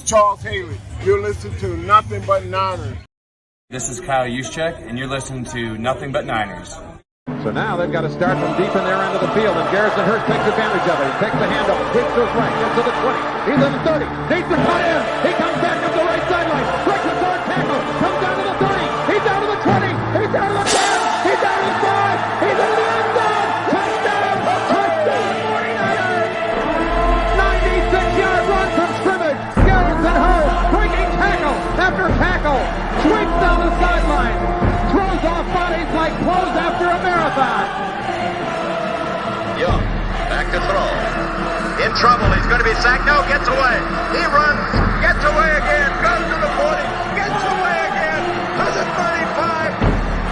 Charles Haley. You're listening to Nothing But Niners. This is Kyle Juszczyk, and you're listening to Nothing But Niners. So now they've got to start from deep in their end of the field, and Garrison Hurst takes advantage of it. He takes the handoff, hits to his right, gets to the 20. He's in the 30. Needs to cut in. He comes back up the right sideline. Breaks a third tackle. Comes down to the 30. He's down to the 20. He's down to the 10. He's down to the 5. He's into the end zone. Touchdown! Touchdown! 49ers! 96-yard run from scrimmage. Garrison Hurst breaking tackle after tackle. Sweeps down the sideline. Throws off bodies like clothes after a marathon. Young, back to throw. In trouble, he's going to be sacked. No, gets away. He runs, gets away again, goes to the 40, gets away again, to the 35,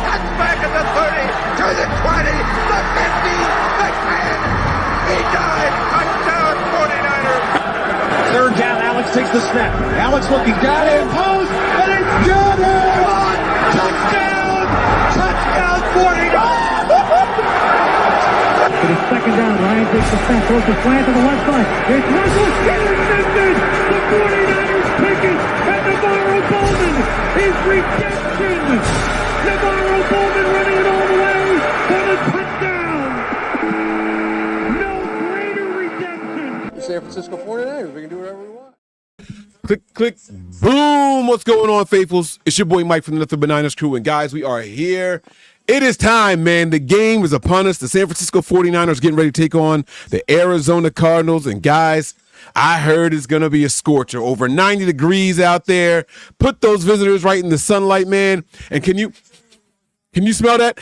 cuts back at the 30, to the 20, the 50, the 10. He died. Touchdown, 49ers. Third down, Alex takes the snap. Alex looking down in post, and it's got it! Touchdown! Touchdown, 49ers! It is second down. Ryan takes the snap, throws the slant to the left side. It's Russell intercepted. The 49ers pick it, and Navarro Bowman is redemption. Navarro Bowman running it all the way for the touchdown. No greater redemption. The San Francisco 49ers, we can do whatever we want. Click, click, boom. What's going on, faithfuls? It's your boy Mike from the Nothing But Niners crew. And guys, we are here. It is time, man. The game is upon us. The San Francisco 49ers getting ready to take on the Arizona Cardinals. And guys, I heard it's going to be a scorcher. Over 90 degrees out there. Put those visitors right in the sunlight, man. And can you smell that?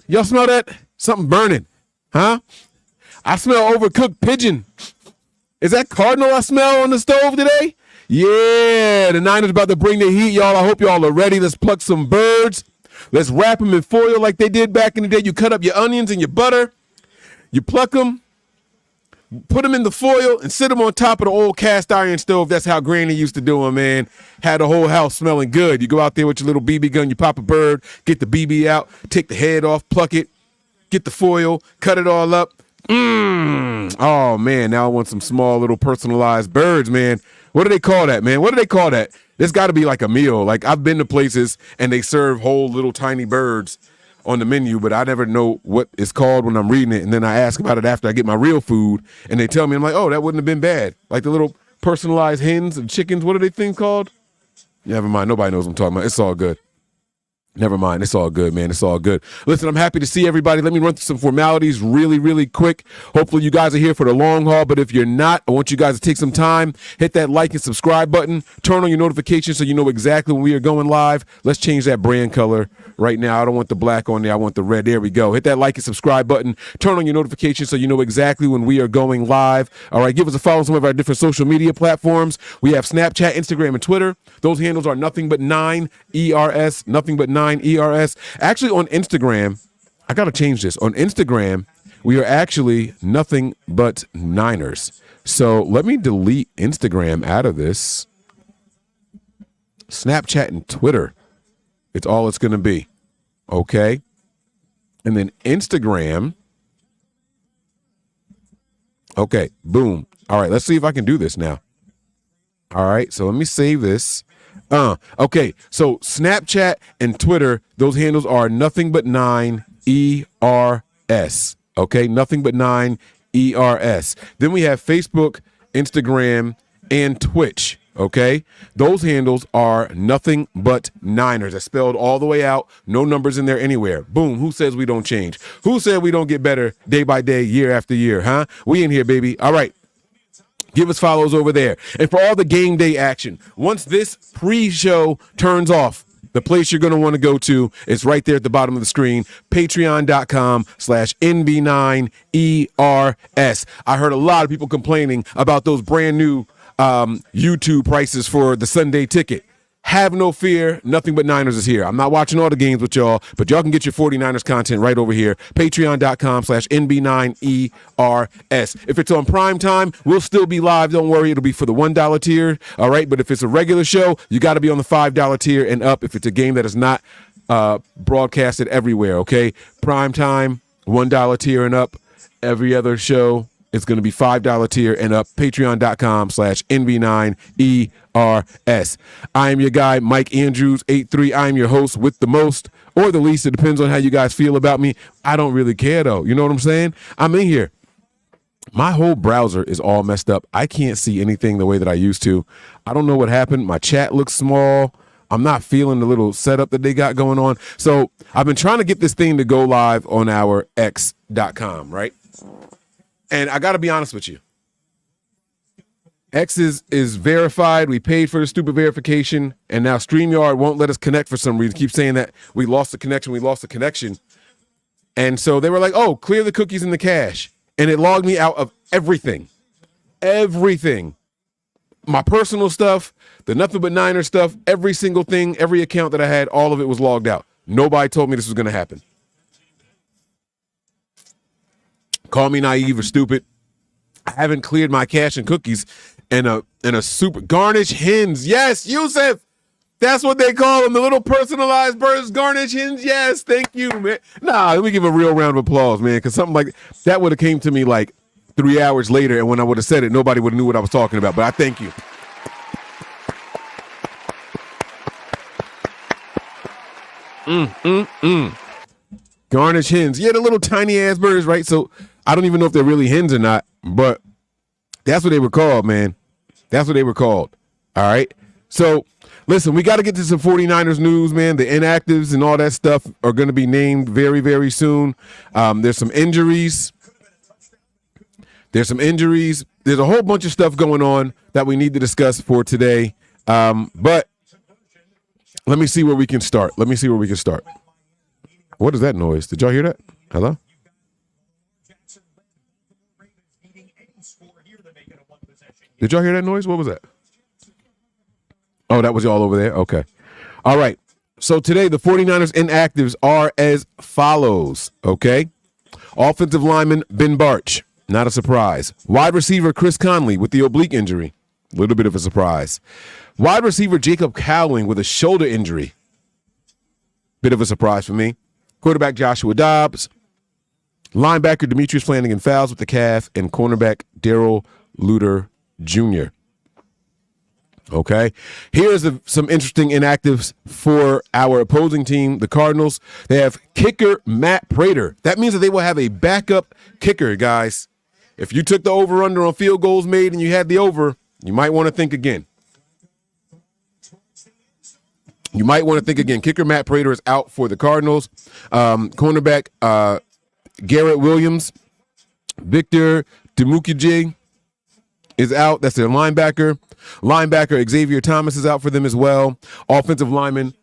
Y'all smell that? Something burning, huh? I smell overcooked pigeon. Is that Cardinal I smell on the stove today? Yeah, the Niners about to bring the heat, y'all. I hope y'all are ready. Let's pluck some birds. Let's wrap them in foil like they did back in the day. You cut up your onions and your butter. You pluck them, put them in the foil, and sit them on top of the old cast iron stove. That's how Granny used to do them, man. Had the whole house smelling good. You go out there with your little BB gun, you pop a bird, get the BB out, take the head off, pluck it, get the foil, cut it all up. Oh, man, now I want some small little personalized birds, man. What do they call that, man? What do they call that? There's got to be like a meal. Like, I've been to places and they serve whole little tiny birds on the menu, but I never know what it's called when I'm reading it. And then I ask about it after I get my real food, and they tell me, I'm like, oh, that wouldn't have been bad. Like the little personalized hens and chickens. What are they things called? Never mind. Nobody knows what I'm talking about. It's all good. Never mind. It's all good, man. It's all good. Listen, I'm happy to see everybody. Let me run through some formalities really, really quick. Hopefully you guys are here for the long haul, but if you're not, I want you guys to take some time, hit that like and subscribe button, turn on your notifications so you know exactly when we are going live. Let's change that brand color right now. I don't want the black on there. I want the red. There we go. Hit that like and subscribe button, turn on your notifications so you know exactly when we are going live. All right, give us a follow on some of our different social media platforms. We have Snapchat, Instagram, and Twitter. Those handles are Nothing But 9 ERS, Nothing But 9 ERS. Actually, on Instagram, I got to change this. On Instagram, we are actually Nothing But Niners. So let me delete Instagram out of this. Snapchat and Twitter. It's all it's going to be. Okay. And then Instagram. Okay. Boom. All right. Let's see if I can do this now. All right. So let me save this. Okay, so Snapchat and Twitter, those handles are Nothing But 9 ERS. Okay, Nothing But 9 ERS. Then we have Facebook, Instagram, and Twitch. Okay, those handles are Nothing But Niners. That's spelled all the way out. No numbers in there anywhere. Boom. Who says we don't change? Who said we don't get better day by day, year after year? Huh? We in here, baby. All right. Give us follows over there. And for all the game day action, once this pre-show turns off, the place you're going to want to go to is right there at the bottom of the screen, patreon.com/NB9ERS. I heard a lot of people complaining about those brand new YouTube prices for the Sunday ticket. Have no fear. Nothing But Niners is here. I'm not watching all the games with y'all, but y'all can get your 49ers content right over here. Patreon.com/NB9ERS. If it's on prime time, we'll still be live. Don't worry. It'll be for the $1 tier. All right. But if it's a regular show, you got to be on the $5 tier and up if it's a game that is not broadcasted everywhere. Okay. Prime time, $1 tier and up. Every other show, It's going to be $5 tier and up. Patreon.com/NB9ERS. I am your guy, Mike Andrews, 83. I am your host with the most or the least. It depends on how you guys feel about me. I don't really care, though. You know what I'm saying? I'm in here. My whole browser is all messed up. I can't see anything the way that I used to. I don't know what happened. My chat looks small. I'm not feeling the little setup that they got going on. So I've been trying to get this thing to go live on our X.com, right? And I got to be honest with you. X is verified. We paid for the stupid verification, and now StreamYard won't let us connect for some reason. Keep saying that we lost the connection. And so they were like, oh, clear the cookies and the cache. And it logged me out of everything. Everything. My personal stuff, the Nothing But Niner stuff, every single thing, every account that I had, all of it was logged out. Nobody told me this was going to happen. Call me naive or stupid. I haven't cleared my cache and cookies and a super garnish hens. Yes, Yusuf. That's what they call them, the little personalized birds, garnish hens. Yes, thank you, man. Nah, let me give a real round of applause, man, because something like that would have came to me like 3 hours later, and when I would have said it, nobody would have knew what I was talking about. But I thank you. Garnish hens. Yeah, the little tiny ass birds, right? So I don't even know if they're really hens or not, but that's what they were called, man. That's what they were called. All right. So listen, we got to get to some 49ers news, man. The inactives and all that stuff are going to be named very, very soon. There's some injuries. There's a whole bunch of stuff going on that we need to discuss for today. But let me see where we can start. What is that noise? Did y'all hear that? Hello? Did y'all hear that noise? What was that? Oh, that was y'all over there? Okay. All right. So today, the 49ers inactives are as follows, okay? Offensive lineman Ben Barch, not a surprise. Wide receiver Chris Conley with the oblique injury, a little bit of a surprise. Wide receiver Jacob Cowling with a shoulder injury, bit of a surprise for me. Quarterback Joshua Dobbs. Linebacker Demetrius Flanagan fouls with the calf, and cornerback Darrell Luter Jr. Okay, here's some interesting inactives for our opposing team, the Cardinals. They have kicker Matt Prater. That means that they will have a backup kicker, guys. If you took the over-under on field goals made and you had the over, you might want to think again. Kicker Matt Prater is out for the Cardinals. Cornerback Garrett Williams. Victor Demukije is out. That's their linebacker. Linebacker Xavier Thomas is out for them as well. Offensive lineman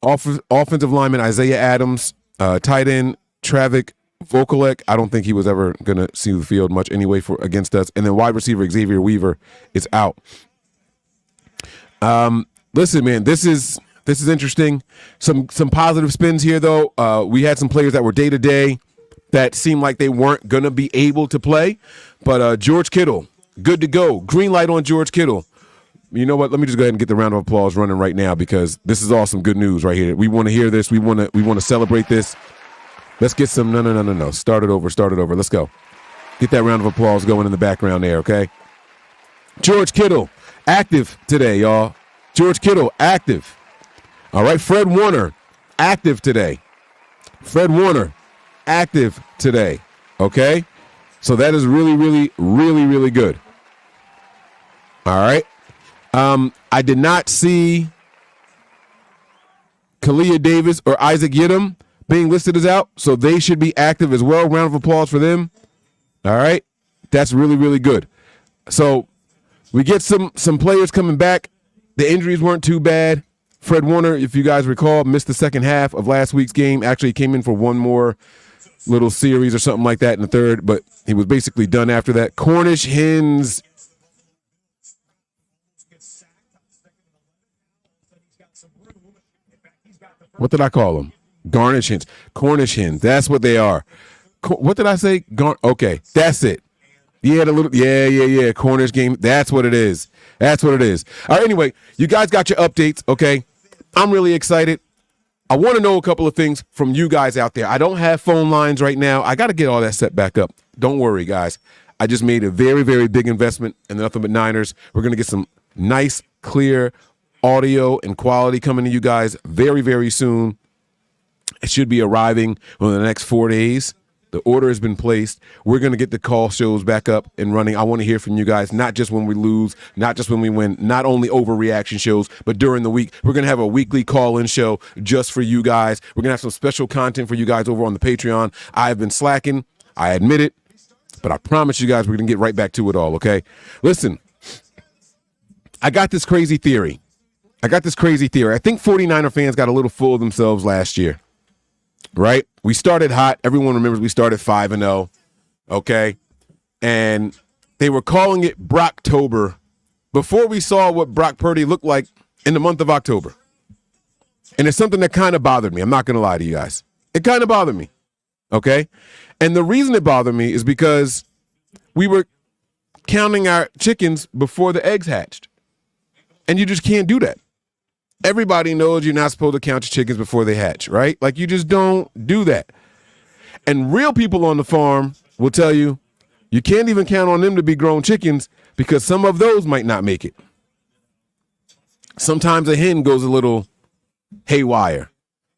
Isaiah Adams. Tight end Travick Vokalek. I don't think he was ever going to see the field much anyway against us. And then wide receiver Xavier Weaver is out. Listen, man, this is interesting. Some positive spins here, though. We had some players that were day-to-day that seemed like they weren't going to be able to play. But George Kittle, good to go. Green light on George Kittle. You know what? Let me just go ahead and get the round of applause running right now because this is all some good news right here. We want to hear this. We want to celebrate this. Let's get some no. Start it over. Let's go. Get that round of applause going in the background there, okay? George Kittle, active today, y'all. George Kittle, active. All right, Fred Warner, active today. Okay? So that is really, really, really, really good. All right. I did not see Kalia Davis or Isaac Yiadom being listed as out, so they should be active as well. Round of applause for them. All right. That's really, really good. So we get some players coming back. The injuries weren't too bad. Fred Warner, if you guys recall, missed the second half of last week's game. Actually came in for one more little series or something like that in the third, but he was basically done after that. Cornish hens. What did I call them? Garnish hens. Cornish hens. That's what they are. What did I say? Okay, that's it. Yeah, yeah. Cornish game. That's what it is. All right, anyway, you guys got your updates, okay? I'm really excited. I want to know a couple of things from you guys out there. I don't have phone lines right now. I got to get all that set back up. Don't worry, guys. I just made a very, very big investment in the Nothing But Niners. We're going to get some nice, clear audio and quality coming to you guys very, very soon. It should be arriving within the next 4 days. The order has been placed. We're going to get the call shows back up and running. I want to hear from you guys, not just when we lose, not just when we win, not only overreaction shows, but during the week. We're going to have a weekly call-in show just for you guys. We're going to have some special content for you guys over on the Patreon. I have been slacking. I admit it. But I promise you guys we're going to get right back to it all, okay? Listen, I got this crazy theory. I think 49er fans got a little full of themselves last year. Right? We started hot. Everyone remembers we started 5-0. Okay? And they were calling it Brocktober before we saw what Brock Purdy looked like in the month of October. And it's something that kind of bothered me. I'm not going to lie to you guys. It kind of bothered me. Okay? And the reason it bothered me is because we were counting our chickens before the eggs hatched. And you just can't do that. Everybody knows you're not supposed to count your chickens before they hatch, right? Like, you just don't do that. And real people on the farm will tell you, you can't even count on them to be grown chickens because some of those might not make it. Sometimes a hen goes a little haywire.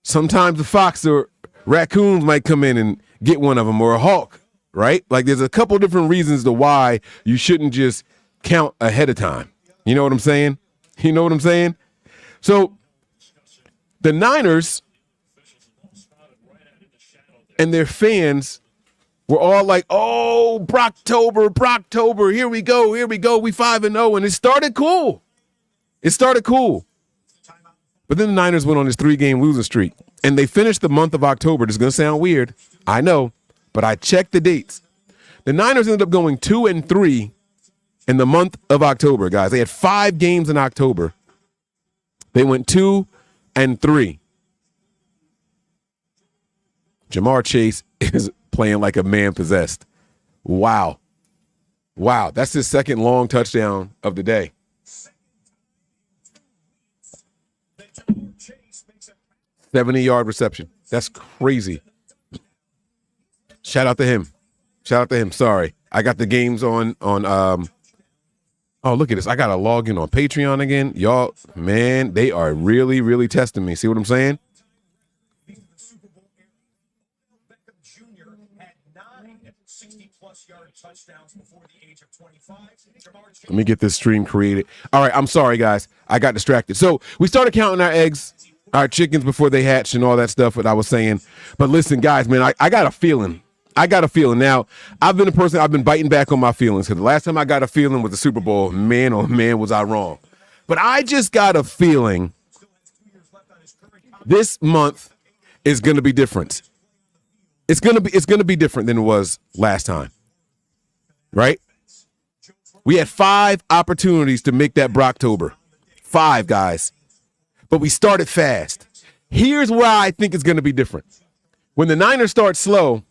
Sometimes a fox or raccoons might come in and get one of them, or a hawk, right? Like, there's a couple different reasons to why you shouldn't just count ahead of time. You know what I'm saying? So the Niners and their fans were all like, oh, Brocktober, here we go, we 5-0, and it started cool. But then the Niners went on this 3-game losing streak, and they finished the month of October. This is going to sound weird, I know, but I checked the dates. The Niners ended up going 2-3 in the month of October, guys. They had 5 games in October. They went 2-3. Jamar Chase is playing like a man possessed. Wow. That's his second long touchdown of the day. 70-yard reception. That's crazy. Shout out to him. Sorry. I got the games on oh, look at this. I got to log in on Patreon again. Y'all, man, they are really, really testing me. See what I'm saying? Let me get this stream created. All right, I'm sorry, guys. I got distracted. So we started counting our eggs, our chickens before they hatched and all that stuff that I was saying. But listen, guys, man, I got a feeling. Now, I've been biting back on my feelings, because the last time I got a feeling was the Super Bowl. Man, oh man, was I wrong. But I just got a feeling this month is going to be different. It's going to be different than it was last time. Right? We had 5 opportunities to make that Brocktober. 5, guys. But we started fast. Here's where I think it's going to be different. When the Niners start slow,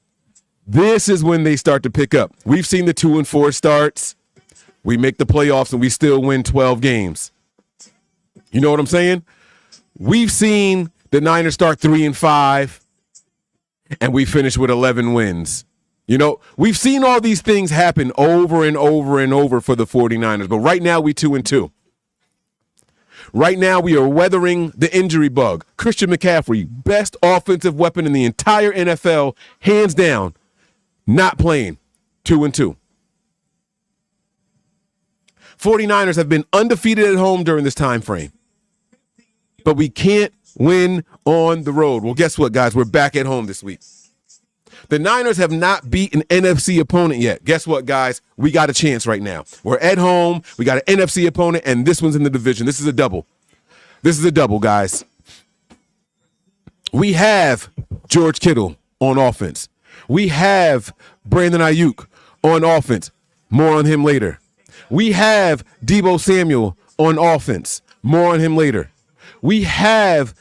this is when they start to pick up. We've seen the 2-4 starts. We make the playoffs and we still win 12 games. You know what I'm saying? We've seen the Niners start 3-5 and we finish with 11 wins. You know, we've seen all these things happen over and over and over for the 49ers, but right now we 2-2. Right now we are weathering the injury bug. Christian McCaffrey, best offensive weapon in the entire NFL, hands down. Not playing. 2-2. 49ers have been undefeated at home during this time frame. But we can't win on the road. Well, guess what, guys? We're back at home this week. The Niners have not beat an NFC opponent yet. Guess what, guys? We got a chance right now. We're at home. We got an NFC opponent, and this one's in the division. This is a double. Guys. We have George Kittle on offense. We have Brandon Ayuk on offense. More on him later. We have Deebo Samuel on offense. More on him later. We have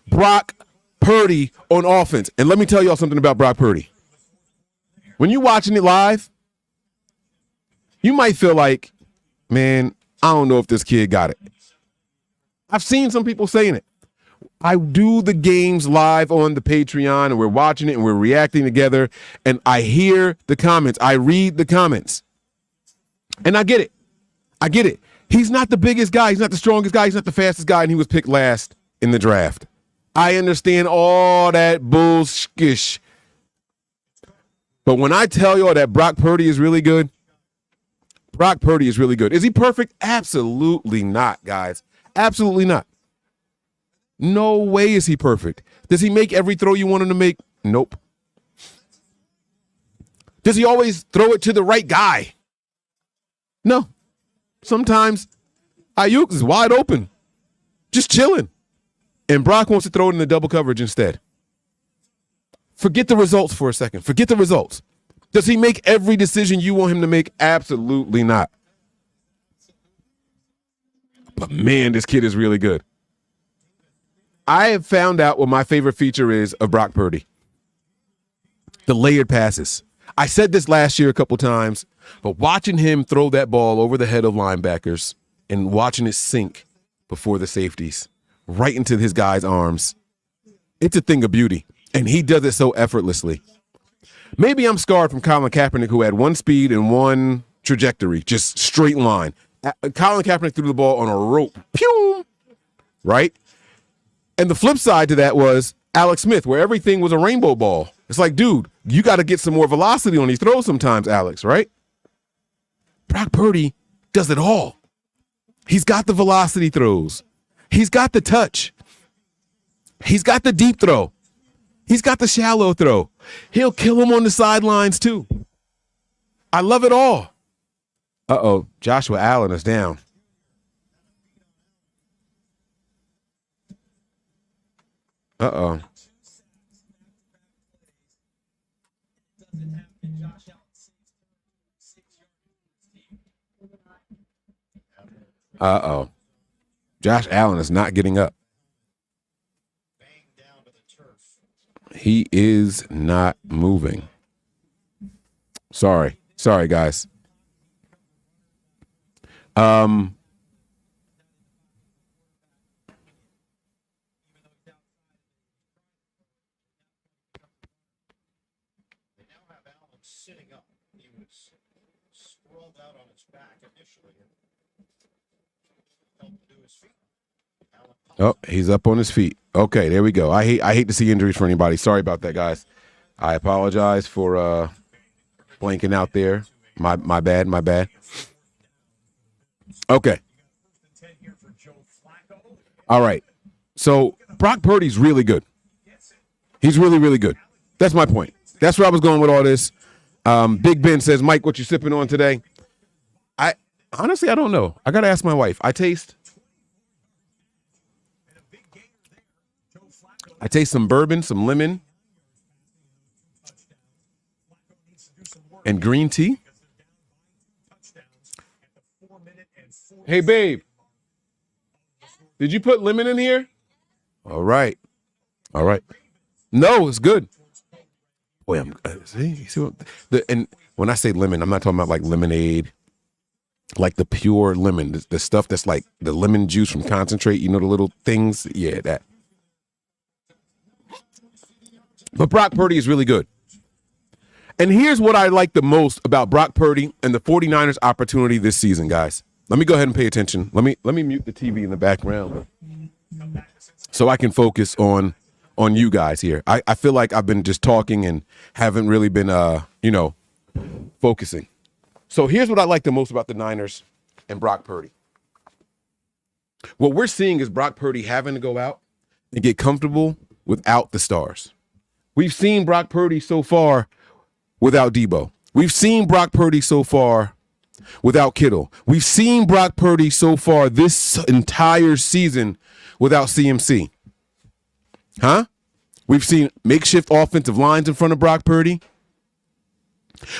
Brock Purdy on offense. And let me tell y'all something about Brock Purdy. When you're watching it live, you might feel like, man, I don't know if this kid got it. I've seen some people saying it. I do the games live on the Patreon, and we're watching it, and we're reacting together, and I hear the comments. I read the comments. And I get it. I get it. He's not the biggest guy. He's not the strongest guy. He's not the fastest guy, and he was picked last in the draft. I understand all that bullshit. But when I tell y'all that Brock Purdy is really good, Brock Purdy is really good. Is he perfect? Absolutely not, guys. Absolutely not. No way is he perfect. Does he make every throw you want him to make? Nope. Does he always throw it to the right guy? No. Sometimes Ayuk is wide open, just chilling. And Brock wants to throw it in the double coverage instead. Forget the results for a second. Forget the results. Does he make every decision you want him to make? Absolutely not. But man, this kid is really good. I have found out what my favorite feature is of Brock Purdy. The layered passes. I said this last year a couple times, but watching him throw that ball over the head of linebackers and watching it sink before the safeties right into his guy's arms, it's a thing of beauty. And he does it so effortlessly. Maybe I'm scarred from Colin Kaepernick, who had one speed and one trajectory, just straight line. Colin Kaepernick threw the ball on a rope. Pew! Right? And the flip side to that was Alex Smith, where everything was a rainbow ball. It's like, dude, you got to get some more velocity on these throws sometimes, Alex, right? Brock Purdy does it all. He's got the velocity throws. He's got the touch. He's got the deep throw. He's got the shallow throw. He'll kill him on the sidelines, too. I love it all. Uh-oh, Joshua Allen is down. Uh-oh. Uh-oh. Josh Allen is not getting up. He is not moving. Sorry. Sorry, guys. Sitting up. He was sprawled out on his back initially and helped to do his feet. Oh, he's up on his feet. Okay, there we go. I hate to see injuries for anybody. Sorry about that, guys. I apologize for blanking out there. My bad. Okay. All right. So Brock Purdy's really good. He's really, really good. That's my point. That's where I was going with all this. Big Ben says, Mike, what you sipping on today? I don't know. I got to ask my wife. I taste some bourbon, some lemon, and green tea. Hey, babe. Did you put lemon in here? All right. No, it's good. Boy, and when I say lemon, I'm not talking about like lemonade, like the pure lemon, the stuff that's like the lemon juice from concentrate, you know, the little things. Yeah, that. But Brock Purdy is really good. And here's what I like the most about Brock Purdy and the 49ers opportunity this season, guys. Let me go ahead and pay attention. Let me mute the TV in the background so I can focus on you guys here. I feel like I've been just talking and haven't really been, focusing. So here's what I like the most about the Niners and Brock Purdy. What we're seeing is Brock Purdy having to go out and get comfortable without the stars. We've seen Brock Purdy so far without Debo. We've seen Brock Purdy so far without Kittle. We've seen Brock Purdy so far this entire season without CMC. Huh? We've seen makeshift offensive lines in front of Brock Purdy.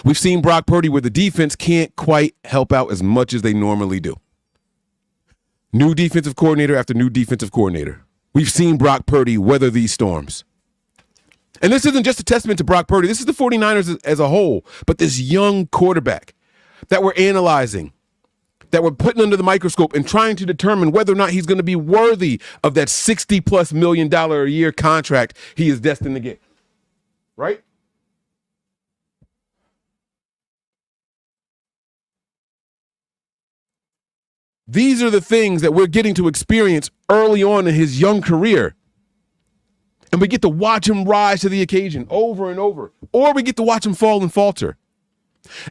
We've seen Brock Purdy where the defense can't quite help out as much as they normally do. New defensive coordinator after new defensive coordinator. We've seen Brock Purdy weather these storms. And this isn't just a testament to Brock Purdy. This is the 49ers as a whole. But this young quarterback that we're analyzing, that we're putting under the microscope and trying to determine whether or not he's going to be worthy of that $60+ million a year contract he is destined to get. Right? These are the things that we're getting to experience early on in his young career. And we get to watch him rise to the occasion over and over. Or we get to watch him fall and falter.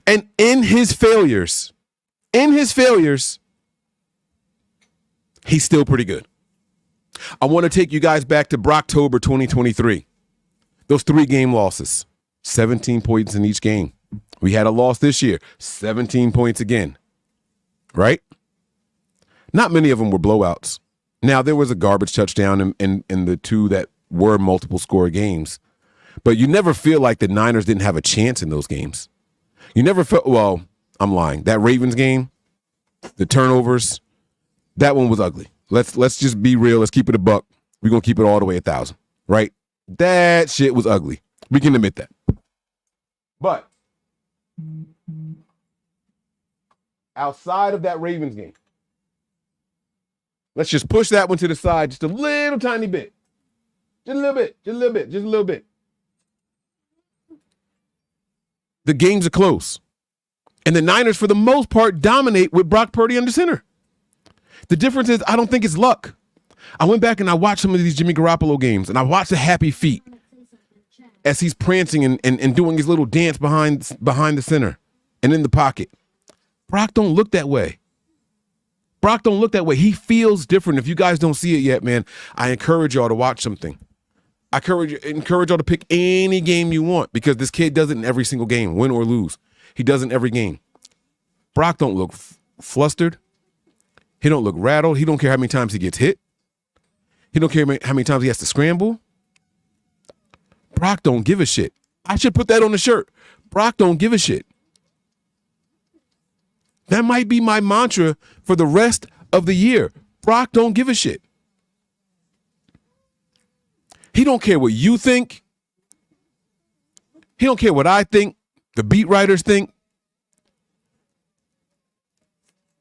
And in his failures, he's still pretty good. I want to take you guys back to Brocktober 2023. Those 3-game losses, 17 points in each game. We had a loss this year, 17 points again, right? Not many of them were blowouts. Now, there was a garbage touchdown in the 2 that were multiple score games, but you never feel like the Niners didn't have a chance in those games. You never felt, well, I'm lying. That Ravens game, the turnovers, that one was ugly. Let's just be real. Let's keep it a buck. We're going to keep it all the way 1,000, right? That shit was ugly. We can admit that. But outside of that Ravens game, let's just push that one to the side just a little tiny bit. Just a little bit. The games are close. And the Niners, for the most part, dominate with Brock Purdy under center. The difference is I don't think it's luck. I went back and I watched some of these Jimmy Garoppolo games, and I watched the happy feet as he's prancing and doing his little dance behind the center and in the pocket. Brock don't look that way. He feels different. If you guys don't see it yet, man, I encourage y'all to watch something. I encourage y'all to pick any game you want because this kid does it in every single game, win or lose. He does it in every game. Brock don't look flustered. He don't look rattled. He don't care how many times he gets hit. He don't care how many times he has to scramble. Brock don't give a shit. I should put that on the shirt. Brock don't give a shit. That might be my mantra for the rest of the year. Brock don't give a shit. He don't care what you think. He don't care what I think, the beat writers think.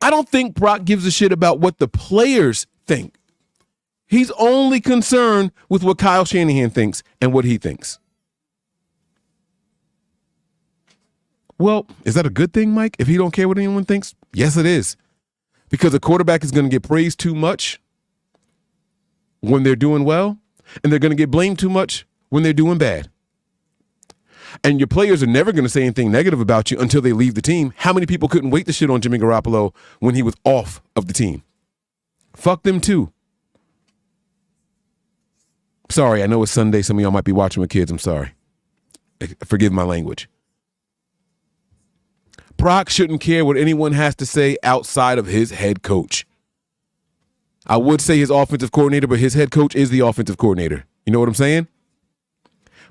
I don't think Brock gives a shit about what the players think. He's only concerned with what Kyle Shanahan thinks and what he thinks. Well, is that a good thing, Mike, if he don't care what anyone thinks? Yes, it is. Because a quarterback is going to get praised too much when they're doing well, and they're going to get blamed too much when they're doing bad. And your players are never going to say anything negative about you until they leave the team. How many people couldn't wait to shit on Jimmy Garoppolo when he was off of the team? Fuck them too. Sorry, I know it's Sunday. Some of y'all might be watching with kids. I'm sorry. Forgive my language. Brock shouldn't care what anyone has to say outside of his head coach. I would say his offensive coordinator, but his head coach is the offensive coordinator. You know what I'm saying?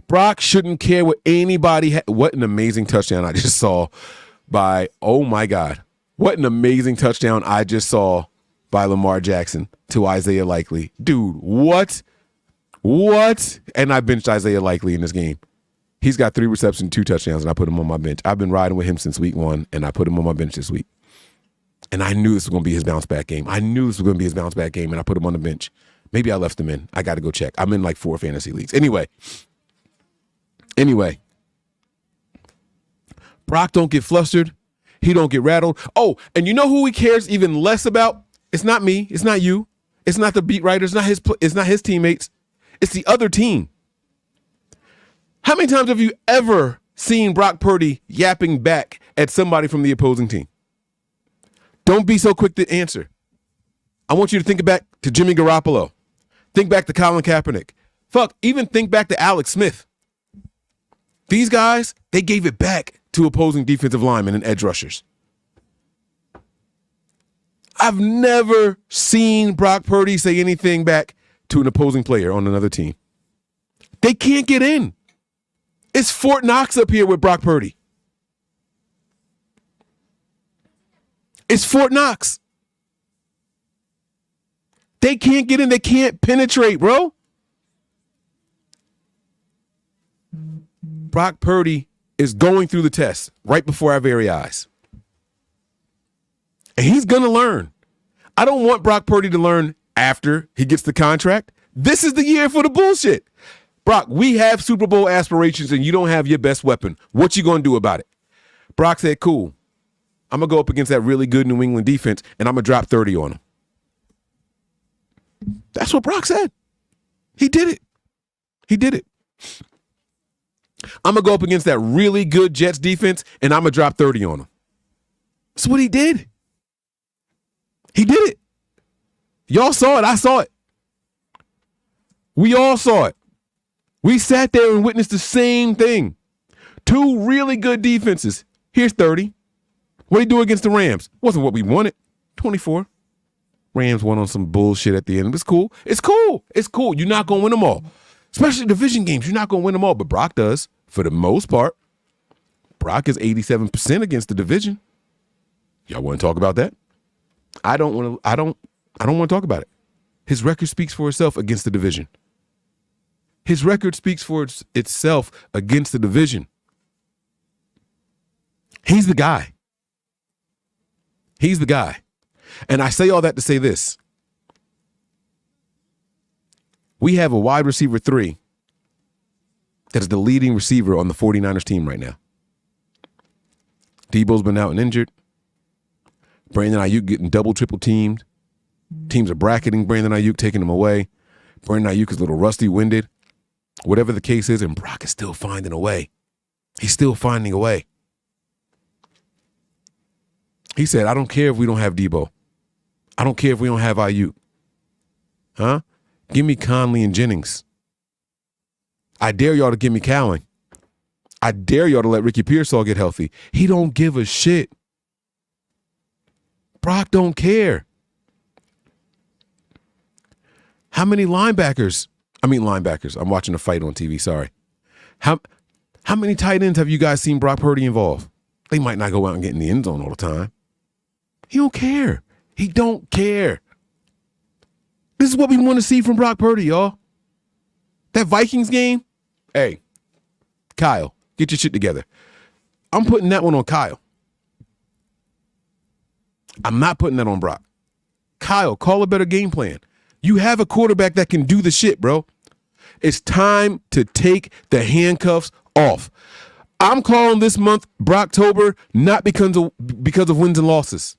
Brock shouldn't care what anybody what an amazing touchdown I just saw by, oh my God. What an amazing touchdown I just saw by Lamar Jackson to Isaiah Likely. Dude, what? And I benched Isaiah Likely in this game. He's got 3 receptions, 2 touchdowns, and I put him on my bench. I've been riding with him since week 1, and I put him on my bench this week. And I knew this was going to be his bounce-back game. And I put him on the bench. Maybe I left him in. I got to go check. I'm in like 4 fantasy leagues. Anyway. Brock don't get flustered. He don't get rattled. Oh, and you know who he cares even less about? It's not me. It's not you. It's not the beat writers. It's not his teammates. It's the other team. How many times have you ever seen Brock Purdy yapping back at somebody from the opposing team? Don't be so quick to answer. I want you to think back to Jimmy Garoppolo. Think back to Colin Kaepernick. Even think back to Alex Smith. These guys, they gave it back to opposing defensive linemen and edge rushers. I've never seen Brock Purdy say anything back to an opposing player on another team. They can't get in. It's Fort Knox up here with Brock Purdy. It's Fort Knox. They can't get in. They can't penetrate, bro. Brock Purdy is going through the test right before our very eyes. And he's going to learn. I don't want Brock Purdy to learn after he gets the contract. This is the year for the bullshit. Brock, we have Super Bowl aspirations and you don't have your best weapon. What you going to do about it? Brock said, cool. I'm going to go up against that really good New England defense, and I'm going to drop 30 on them. That's what Brock said. He did it. He did it. I'm going to go up against that really good Jets defense, and I'm going to drop 30 on them. That's what he did. He did it. Y'all saw it. I saw it. We all saw it. We sat there and witnessed the same thing. Two really good defenses. Here's 30. What did he do against the Rams? Wasn't what we wanted. 24. Rams won on some bullshit at the end. It's cool. It's cool. It's cool. You're not going to win them all. Especially division games. You're not going to win them all, but Brock does for the most part. Brock is 87% against the division. Y'all want to talk about that? I don't want to talk about it. His record speaks for itself against the division. His record speaks for itself against the division. He's the guy. He's the guy. And I say all that to say this. We have a wide receiver 3 that is the leading receiver on the 49ers team right now. Debo's been out and injured. Brandon Ayuk getting double, triple teamed. Teams are bracketing Brandon Ayuk, taking him away. Brandon Ayuk is a little rusty, winded. Whatever the case is, and Brock is still finding a way. He's still finding a way. He said, I don't care if we don't have Debo. I don't care if we don't have Ayuk. Huh? Give me Conley and Jennings. I dare y'all to give me Cowan. I dare y'all to let Ricky Pearsall get healthy. He don't give a shit. Brock don't care. How many linebackers? I'm watching a fight on TV, sorry. How many tight ends have you guys seen Brock Purdy involve? They might not go out and get in the end zone all the time. He don't care. He don't care. This is what we want to see from Brock Purdy, y'all. That Vikings game, hey, Kyle, get your shit together. I'm putting that one on Kyle. I'm not putting that on Brock. Kyle, call a better game plan. You have a quarterback that can do the shit, bro. It's time to take the handcuffs off. I'm calling this month Brocktober not because of wins and losses.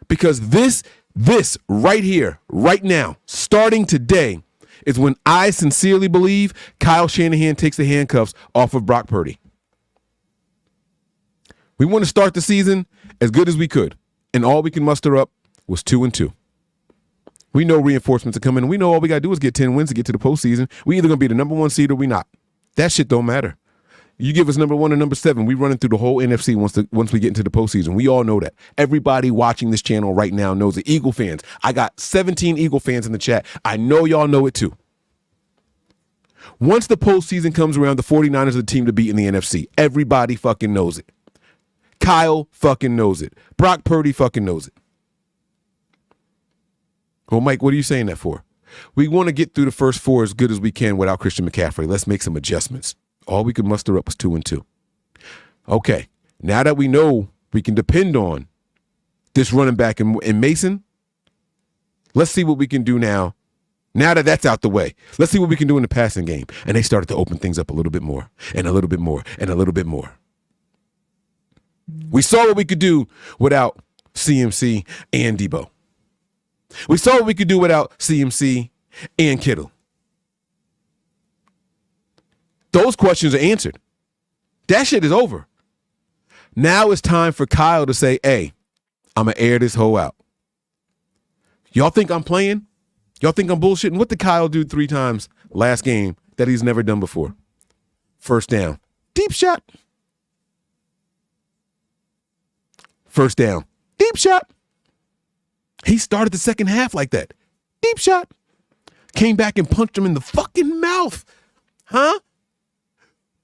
Because this right here, right now, starting today, is when I sincerely believe Kyle Shanahan takes the handcuffs off of Brock Purdy. We want to start the season as good as we could, and all we can muster up was 2-2. We know reinforcements are coming. We know all we got to do is get 10 wins to get to the postseason. We either going to be the number 1 seed or we not. That shit don't matter. You give us number 1 or number 7, we running through the whole NFC once we get into the postseason. We all know that. Everybody watching this channel right now knows it. Eagle fans. I got 17 Eagle fans in the chat. I know y'all know it too. Once the postseason comes around, the 49ers are the team to beat in the NFC. Everybody fucking knows it. Kyle fucking knows it. Brock Purdy fucking knows it. Well, Mike, what are you saying that for? We want to get through the first 4 as good as we can without Christian McCaffrey. Let's make some adjustments. All we could muster up was 2-2. Okay, now that we know we can depend on this running back in Mason, let's see what we can do now. Now that that's out the way, let's see what we can do in the passing game. And they started to open things up a little bit more, and a little bit more, and a little bit more. We saw what we could do without CMC and Debo. We saw what we could do without CMC and Kittle. Those questions are answered. That shit is over. Now it's time for Kyle to say, hey, I'm going to air this hoe out. Y'all think I'm playing? Y'all think I'm bullshitting? What did Kyle do 3 times last game that he's never done before? First down. Deep shot. First down. Deep shot. He started the second half like that. Deep shot. Came back and punched him in the fucking mouth. Huh?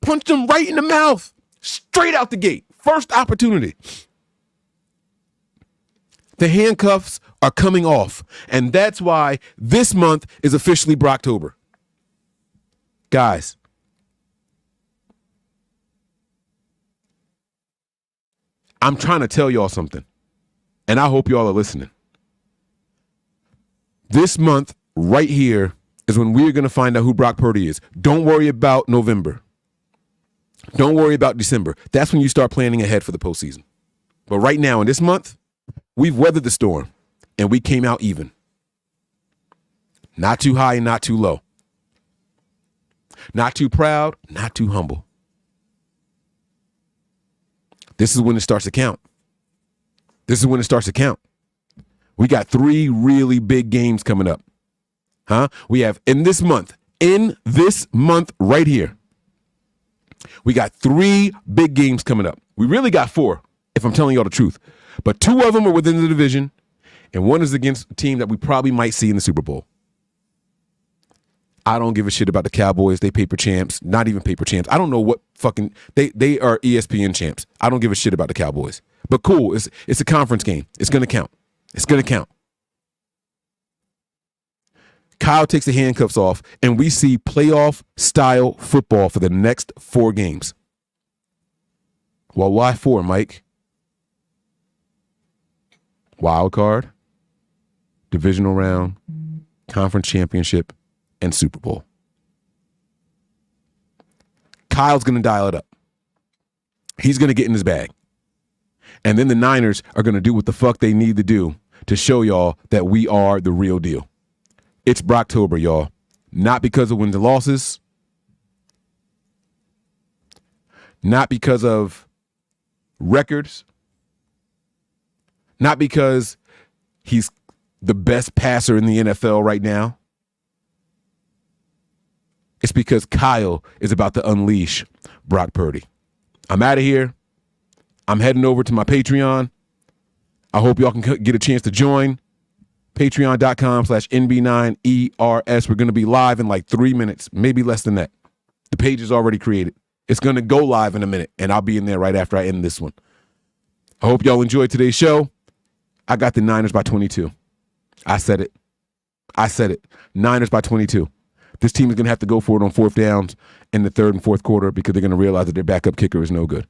Punched him right in the mouth. Straight out the gate. First opportunity. The handcuffs are coming off. And that's why this month is officially Brocktober. Guys. I'm trying to tell y'all something. And I hope y'all are listening. This month, right here, is when we're going to find out who Brock Purdy is. Don't worry about November. Don't worry about December. That's when you start planning ahead for the postseason. But right now, in this month, we've weathered the storm, and we came out even. Not too high and not too low. Not too proud, not too humble. This is when it starts to count. This is when it starts to count. We got 3 really big games coming up. We have in this month right here, we got 3 big games coming up. We really got 4, if I'm telling y'all the truth. But 2 of them are within the division, and 1 is against a team that we probably might see in the Super Bowl. I don't give a shit about the Cowboys. They paper champs, not even paper champs. I don't know what fucking they are ESPN champs. I don't give a shit about the Cowboys. But cool, it's a conference game. It's gonna count. It's gonna count. Kyle takes the handcuffs off, and we see playoff style football for the next 4 games. Well, why 4, Mike? Wild card, divisional round, conference championship, and Super Bowl. Kyle's going to dial it up. He's going to get in his bag. And then the Niners are going to do what the fuck they need to do to show y'all that we are the real deal. It's Brocktober, y'all. Not because of wins and losses. Not because of records. Not because he's the best passer in the NFL right now. It's because Kyle is about to unleash Brock Purdy. I'm out of here. I'm heading over to my Patreon. I hope y'all can get a chance to join. Patreon.com/NB9ERS. We're going to be live in like 3 minutes, maybe less than that. The page is already created. It's going to go live in a minute, and I'll be in there right after I end this one. I hope y'all enjoyed today's show. I got the Niners by 22. I said it. Niners by 22. This team is going to have to go for it on 4th downs in the 3rd and 4th quarter because they're going to realize that their backup kicker is no good.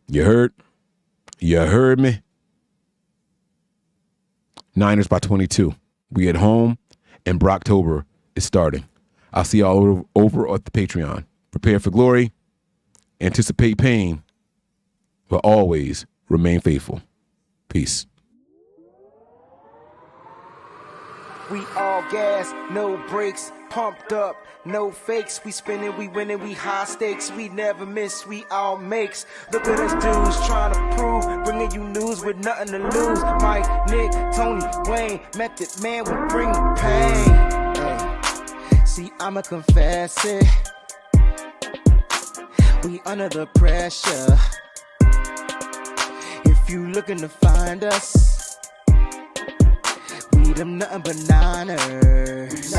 You heard? You heard me? Niners by 22. We at home, and Brocktober is starting. I'll see y'all over at the Patreon. Prepare for glory, anticipate pain, but always remain faithful. Peace. We all gas, no brakes, pumped up, no fakes. We spinning, we winning, we high stakes. We never miss, we all makes. Look at us dudes trying to prove, bringing you news with nothing to lose. Mike, Nick, Tony, Wayne, Method Man, we bring the pain. Hey. See, I'ma confess it. We under the pressure. If you looking to find us, we them nothing but niners.